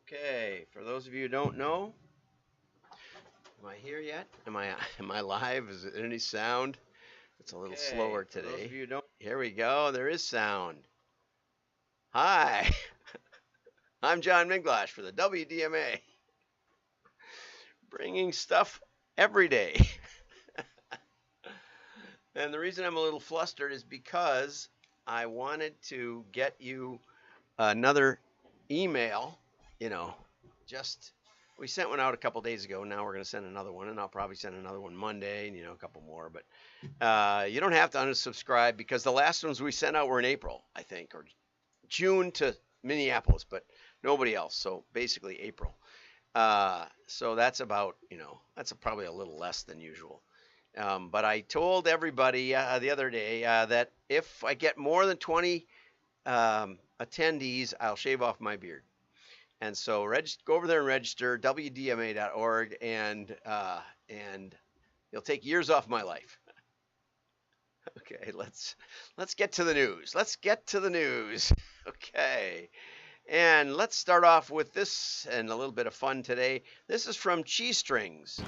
Okay, for those of you who don't know, am I here yet? Am I live? Is there any sound? It's a little slower today. For those of you who don't, here we go. There is sound. Hi, I'm John Minglash for the WDMA, bringing stuff every day. And the reason I'm a little flustered is because I wanted to get you another email. We sent one out a couple days ago. Now we're going to send another one, and I'll probably send another one Monday, and a couple more. But you don't have to unsubscribe because the last ones we sent out were in April, I think, or June to Minneapolis, but nobody else. So basically April. So that's about, that's probably a little less than usual. But I told everybody the other day that if I get more than 20 attendees, I'll shave off my beard. And so go over there and register, wdma.org, and you'll take years off my life. Okay, let's get to the news. Okay, and let's start off with this and a little bit of fun today. This is from CheeseStrings.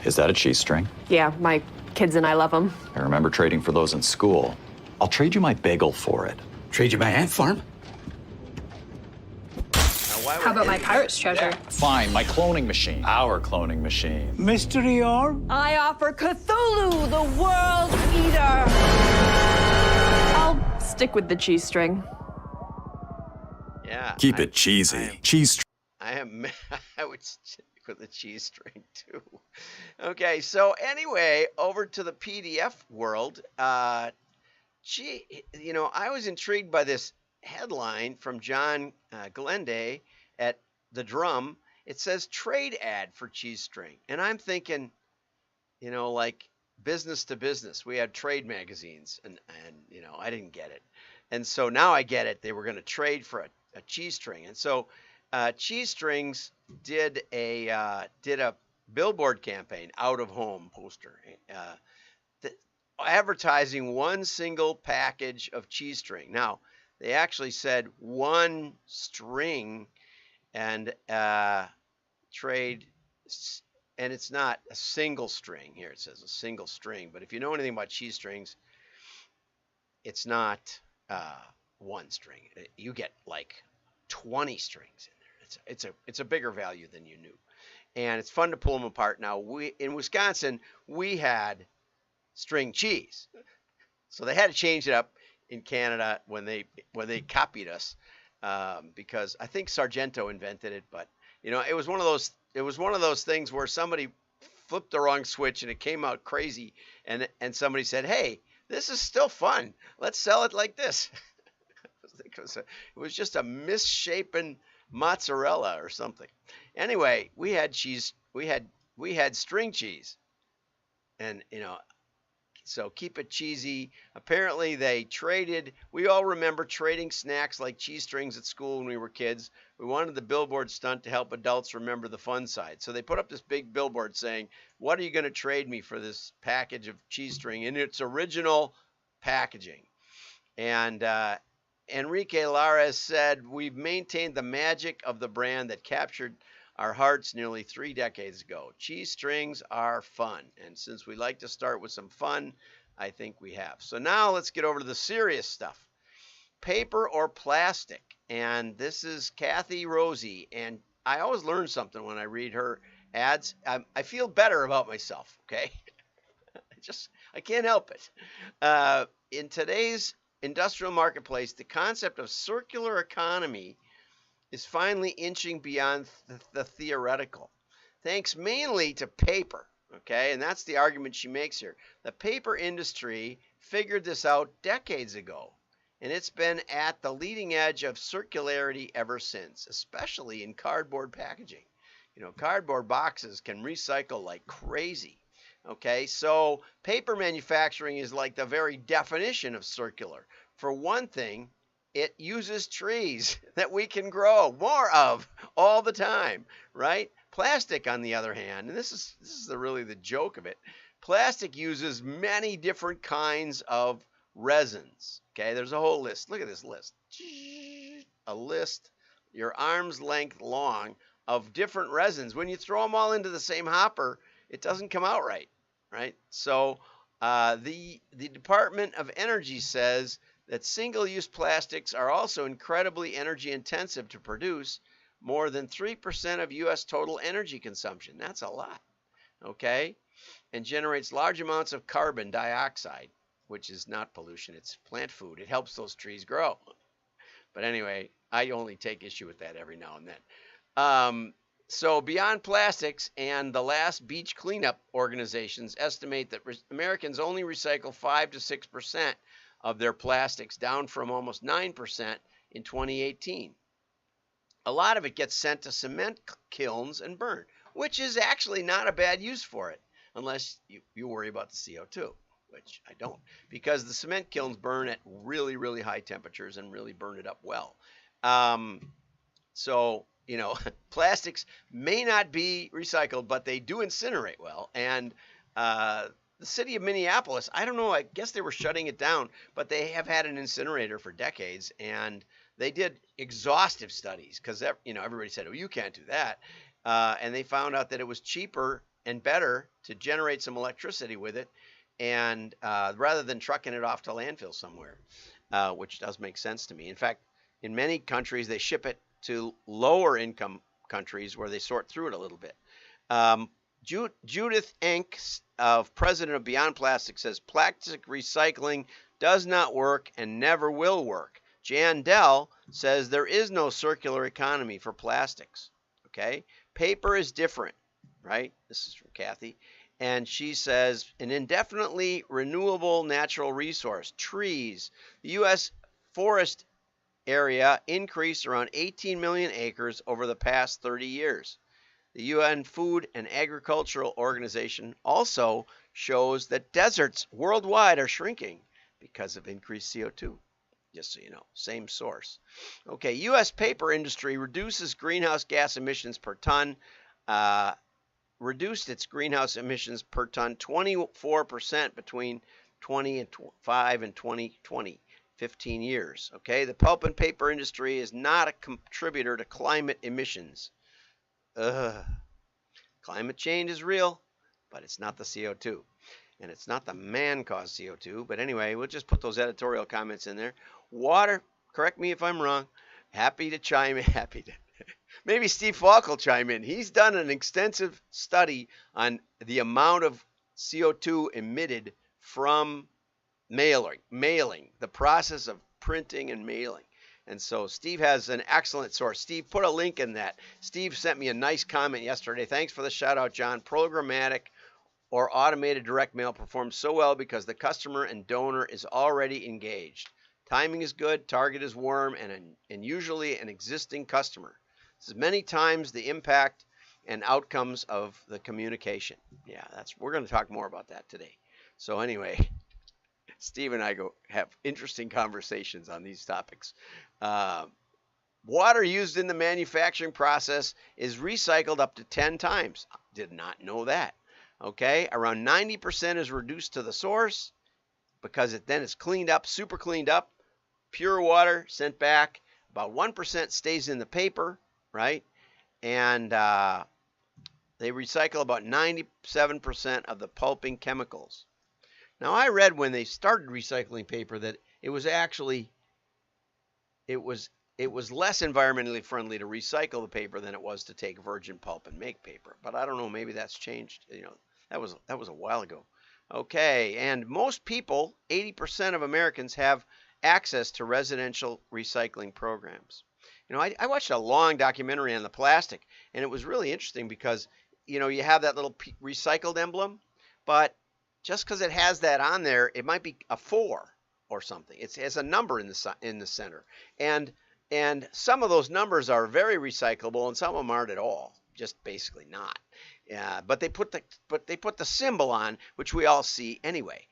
Is that a cheese string? Yeah, my kids and I love them. I remember trading for those in school. I'll trade you my bagel for it. Trade you my ant farm? How about my pirate's treasure? Yeah, fine, my cloning machine. Our cloning machine. Mystery orb? I offer Cthulhu, the world eater. I'll stick with the cheese string. Yeah. Keep it cheesy. Cheese string. I would stick with the cheese string too. Okay, so anyway, over to the PDF world. I was intrigued by this headline from John Glende at The Drum. It says trade ad for CheeseString. And I'm thinking, like business to business. We had trade magazines and I didn't get it. And so now I get it. They were going to trade for a cheese string. And so CheeseStrings did a billboard campaign, out of home poster, advertising one single package of cheese string. Now, they actually said one string and trade, and it's not a single string here. It says a single string, but if you know anything about cheese strings, it's not one string. You get like 20 strings in there. It's a bigger value than you knew, and it's fun to pull them apart. Now, in Wisconsin, we had string cheese, so they had to change it up in Canada when they copied us, because I think Sargento invented it, but it was one of those things where somebody flipped the wrong switch and it came out crazy, and somebody said, "Hey, this is still fun. Let's sell it like this." It was just a misshapen mozzarella or something. Anyway, we had cheese. We had string cheese, and so keep it cheesy. Apparently they traded. We all remember trading snacks like cheese strings at school when we were kids. We wanted the billboard stunt to help adults remember the fun side. So they put up this big billboard saying, "What are you going to trade me for this package of cheese string in its original packaging?" And Enrique Lares said, "We've maintained the magic of the brand that captured our hearts nearly 3 decades ago. Cheese strings are fun. And since we like to start with some fun, I think we have." So now let's get over to the serious stuff. Paper or plastic? And this is Kathy Rosie. And I always learn something when I read her ads. I feel better about myself, okay? I can't help it. In today's industrial marketplace, the concept of circular economy is finally inching beyond the theoretical, thanks mainly to paper, okay? And that's the argument she makes here. The paper industry figured this out decades ago, and it's been at the leading edge of circularity ever since, especially in cardboard packaging. Cardboard boxes can recycle like crazy, okay? So paper manufacturing is like the very definition of circular. For one thing, it uses trees that we can grow more of all the time, right? Plastic, on the other hand, and this is really the joke of it. Plastic uses many different kinds of resins. Okay, there's a whole list. Look at this list. A list, your arm's length long, of different resins. When you throw them all into the same hopper, it doesn't come out right, right? So the Department of Energy says that single-use plastics are also incredibly energy intensive to produce, more than 3% of U.S. total energy consumption. That's a lot, okay? And generates large amounts of carbon dioxide, which is not pollution, it's plant food. It helps those trees grow. But anyway, I only take issue with that every now and then. So Beyond Plastics and the Last Beach Cleanup organizations estimate that Americans only recycle 5 to 6% of their plastics, down from almost 9% in 2018. A lot of it gets sent to cement kilns and burned, which is actually not a bad use for it, unless you worry about the CO2, which I don't, because the cement kilns burn at really, really high temperatures and really burn it up well. So, you know, plastics may not be recycled, but they do incinerate well. And the city of Minneapolis, I don't know, I guess they were shutting it down, but they have had an incinerator for decades, and they did exhaustive studies because, you know, everybody said, oh, you can't do that. And they found out that it was cheaper and better to generate some electricity with it, and rather than trucking it off to landfill somewhere, which does make sense to me. In fact, in many countries, they ship it to lower income countries where they sort through it a little bit. Judith Enck, president of Beyond Plastic, says plastic recycling does not work and never will work. Jan Dell says there is no circular economy for plastics. Okay, paper is different, right? This is from Kathy. And she says an indefinitely renewable natural resource, trees. The U.S. forest area increased around 18 million acres over the past 30 years. The UN Food and Agricultural Organization also shows that deserts worldwide are shrinking because of increased CO2. Just so you know, same source. Okay, U.S. paper industry reduces greenhouse gas emissions per ton, reduced its greenhouse emissions per ton 24% between 2005 and 2020, 15 years. Okay, the pulp and paper industry is not a contributor to climate emissions. Climate change is real, but it's not the CO2. And it's not the man-caused CO2. But anyway, we'll just put those editorial comments in there. Water, correct me if I'm wrong. Happy to chime in. Maybe Steve Falk will chime in. He's done an extensive study on the amount of CO2 emitted from mailing, the process of printing and mailing. And so Steve has an excellent source. Steve, put a link in that. Steve sent me a nice comment yesterday. Thanks for the shout out, John. Programmatic or automated direct mail performs so well because the customer and donor is already engaged. Timing is good, target is warm, and usually an existing customer. This is many times the impact and outcomes of the communication. Yeah, we're going to talk more about that today. So anyway, Steve and I have interesting conversations on these topics. Water used in the manufacturing process is recycled up to 10 times. Did not know that. Okay, around 90% is reduced to the source because then it's cleaned up, super cleaned up, pure water sent back. About 1% stays in the paper, right? And they recycle about 97% of the pulping chemicals. Now, I read when they started recycling paper that it was less environmentally friendly to recycle the paper than it was to take virgin pulp and make paper. But I don't know, maybe that's changed. You know, that was a while ago. Okay, and most people, 80% of Americans, have access to residential recycling programs. You know, I watched a long documentary on the plastic, and it was really interesting because, you know, you have that little recycled emblem, but just because it has that on there, it might be a 4 or something. It has a number in the center, and some of those numbers are very recyclable, and some of them aren't at all, just basically not. But they put the symbol on, which we all see anyway.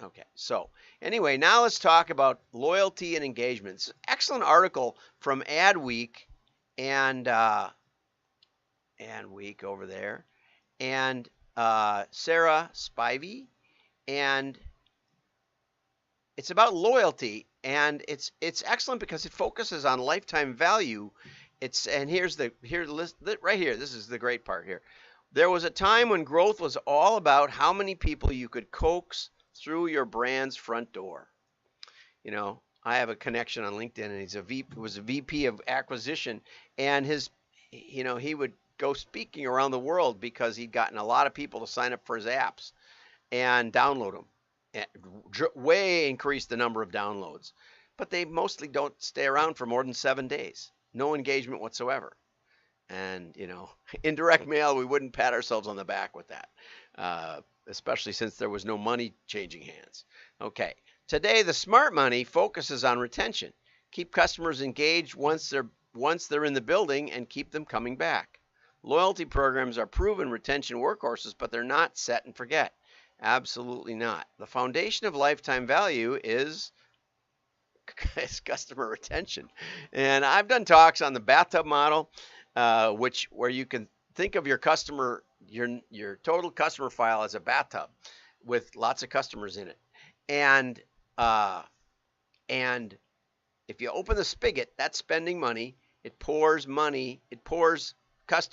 Okay, so anyway, now let's talk about loyalty and engagement. It's an excellent article from Adweek and Week over there, and Sarah Spivey, and it's about loyalty, and it's excellent because it focuses on lifetime value. And here's the list right here. This is the great part here. There was a time when growth was all about how many people you could coax through your brand's front door. You know, I have a connection on LinkedIn, and he was a VP of acquisition, and he would go speaking around the world because he'd gotten a lot of people to sign up for his apps and download them, and way increase the number of downloads. But they mostly don't stay around for more than 7 days. No engagement whatsoever. And, in direct mail, we wouldn't pat ourselves on the back with that, especially since there was no money changing hands. Okay. Today, the smart money focuses on retention. Keep customers engaged once they're in the building and keep them coming back. Loyalty programs are proven retention workhorses, but they're not set and forget. Absolutely not. The foundation of lifetime value is customer retention. And I've done talks on the bathtub model, where you can think of your customer, your total customer file as a bathtub with lots of customers in it. And if you open the spigot, that's spending money. It pours money. It pours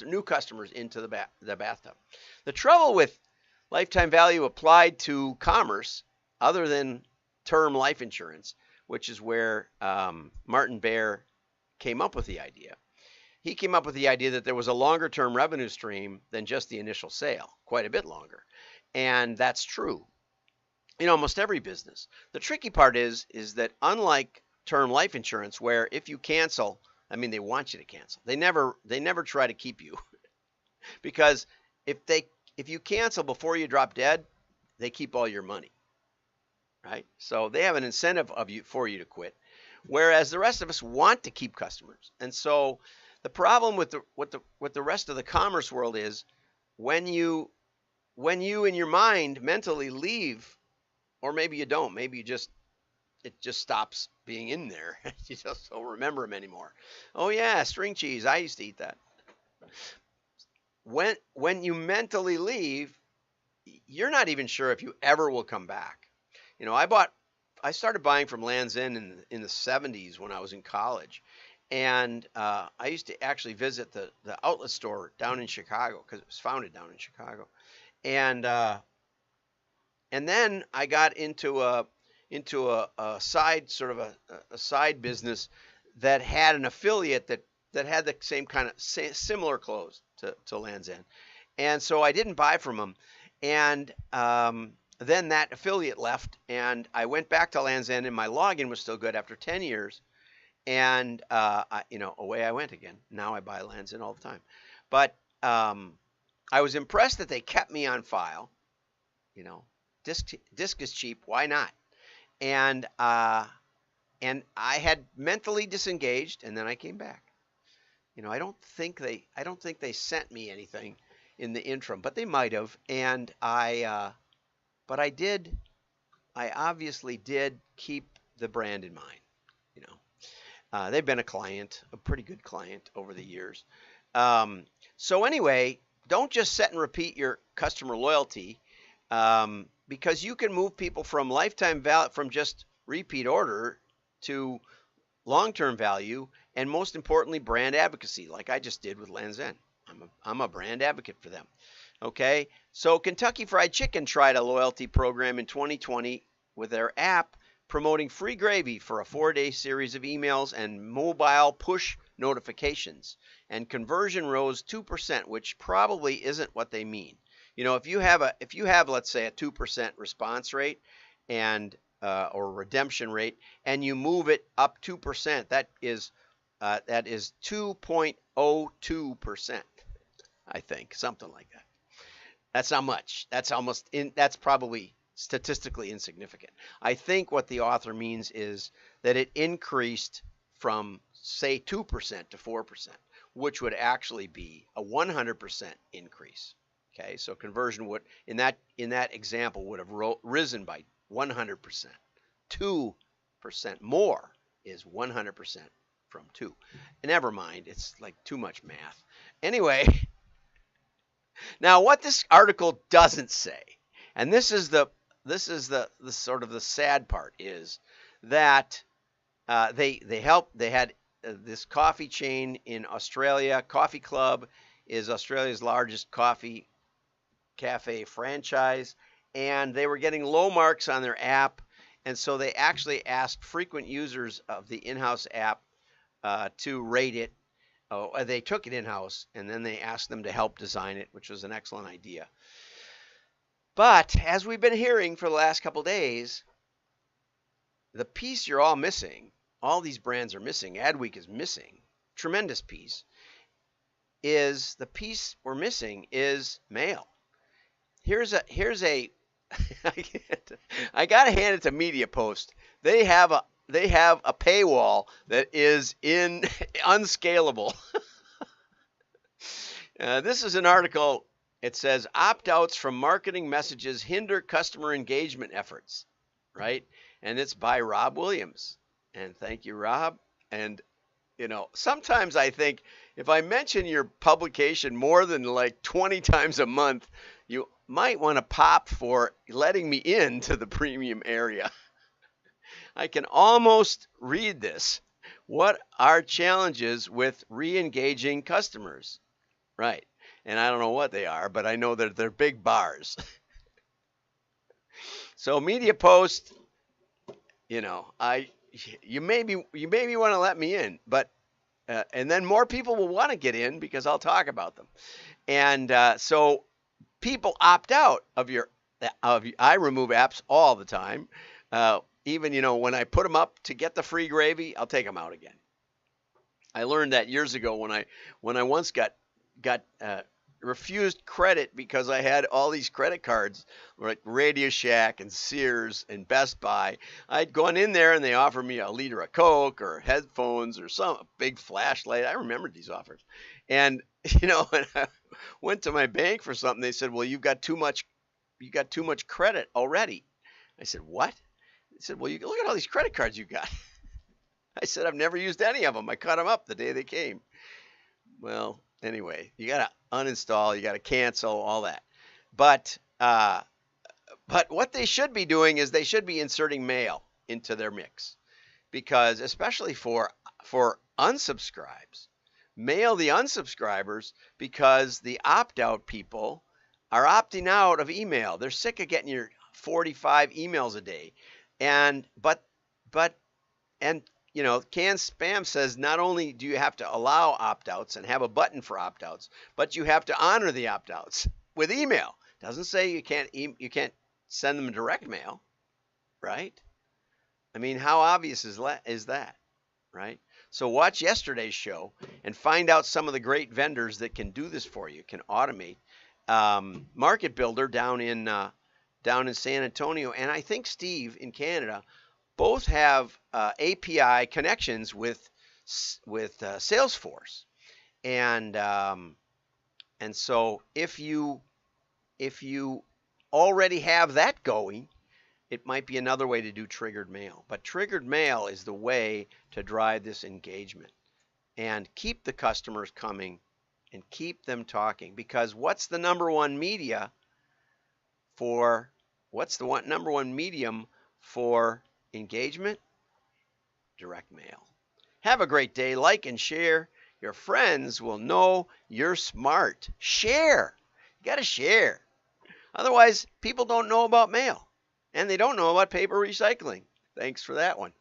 new customers into the bathtub. The trouble with lifetime value applied to commerce, other than term life insurance, which is where Martin Baer came up with the idea. He came up with the idea that there was a longer term revenue stream than just the initial sale, quite a bit longer. And that's true in almost every business. The tricky part is that unlike term life insurance, where if you cancel, they want you to cancel. They never try to keep you because if you cancel before you drop dead, they keep all your money, right? So they have an incentive for you to quit, whereas the rest of us want to keep customers. And so the problem with the rest of the commerce world is when you in your mind mentally leave, or maybe you don't, maybe it just stops being in there. You just don't remember them anymore. Oh yeah, string cheese. I used to eat that. When you mentally leave, you're not even sure if you ever will come back. I started buying from Land's End in the 70s when I was in college. And I used to actually visit the outlet store down in Chicago because it was founded down in Chicago. And then I got into a side sort of a side business that had an affiliate that had the same kind of similar clothes to Land's End. And so I didn't buy from them. And then that affiliate left, and I went back to Land's End, and my login was still good after 10 years. And away I went again. Now I buy Land's End all the time. But I was impressed that they kept me on file. Disc is cheap. Why not? And I had mentally disengaged, and then I came back. I don't think they sent me anything in the interim, but they might have. And I obviously did keep the brand in mind. They've been a pretty good client over the years. So anyway, don't just set and repeat your customer loyalty, because you can move people from lifetime value, from just repeat order to long-term value, and most importantly, brand advocacy, like I just did with Land's End. I'm a brand advocate for them. Okay, so Kentucky Fried Chicken tried a loyalty program in 2020 with their app, promoting free gravy for a 4-day series of emails and mobile push notifications. And conversion rose 2%, which probably isn't what they mean. If you have let's say a 2% response rate or redemption rate, and you move it up 2%, that is 2.02%, I think, something like that. That's not much. That's probably statistically insignificant. I think what the author means is that it increased from, say, 2% to 4%, which would actually be a 100% increase. Okay, so conversion would, in that example, would have risen by 100%. 2% more is 100% from 2. And never mind, it's like too much math. Anyway, Now, what this article doesn't say, and this is the sort of the sad part, is that they had this coffee chain in Australia. Coffee Club is Australia's largest coffee cafe franchise, and they were getting low marks on their app, and so they actually asked frequent users of the in-house app to rate it. Oh, they took it in-house, and then they asked them to help design it, which was an excellent idea. But as we've been hearing for the last couple days, the piece you're all missing, all these brands are missing, Adweek is missing, tremendous piece, is the piece we're missing is mail. Here's a I gotta hand it to Media Post. They have a paywall that is unscalable. This is an article. It says opt-outs from marketing messages hinder customer engagement efforts, right? And it's by Rob Williams. And thank you, Rob. And sometimes I think if I mention your publication more than like 20 times a month, you might want to pop for letting me into the premium area. I can almost read this. What are challenges with re-engaging customers? Right. And I don't know what they are, but I know that they're big bars. So Media Post, you maybe want to let me in, but and then more people will want to get in because I'll talk about them. And so people opt out of I remove apps all the time. Even, when I put them up to get the free gravy, I'll take them out again. I learned that years ago when I once got refused credit because I had all these credit cards like Radio Shack and Sears and Best Buy. I'd gone in there and they offered me a liter of Coke or headphones or a big flashlight. I remembered these offers. And, when I went to my bank for something, they said, well, you got too much credit already. I said, what? They said, well, you look at all these credit cards you got. I said, I've never used any of them. I cut them up the day they came. Well, anyway, you got to uninstall, you got to cancel, all that. But what they should be doing is they should be inserting mail into their mix, because especially for unsubscribes, mail the unsubscribers, because the opt-out people are opting out of email. They're sick of getting your 45 emails a day. And Canned Spam says not only do you have to allow opt-outs and have a button for opt-outs, but you have to honor the opt-outs with email. Doesn't say you can't send them direct mail, right? I mean, how obvious is that, right? So watch yesterday's show and find out some of the great vendors that can do this for you, can automate. Market Builder down in San Antonio, and I think Steve in Canada, both have API connections with Salesforce, and so if you already have that going, it might be another way to do triggered mail. But triggered mail is the way to drive this engagement and keep the customers coming and keep them talking. Because what's the number one medium for engagement? Direct mail. Have a great day. Like and share. Your friends will know you're smart. Share. You got to share. Otherwise, people don't know about mail, and they don't know about paper recycling. Thanks for that one.